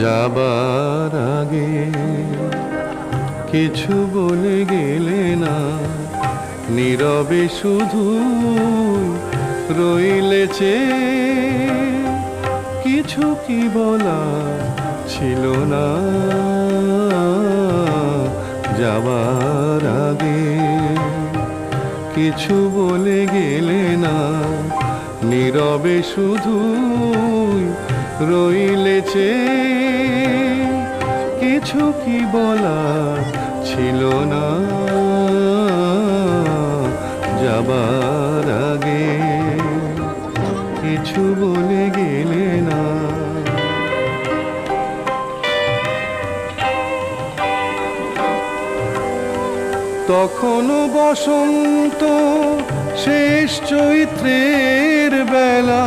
যাবার আগে কিছু বলে গেলে না, নীরবে শুধু রইলে চেয়ে। কিছু কি বলা ছিল না যাবার আগে, কিছু বলে গেলে না, নীরবে শুধু রইলে চেয়ে। কিছু কি বলা ছিল না যাবার আগে, কিছু বলে গেলে না। তখনও বসন্ত শেষ চৈত্রের বেলা,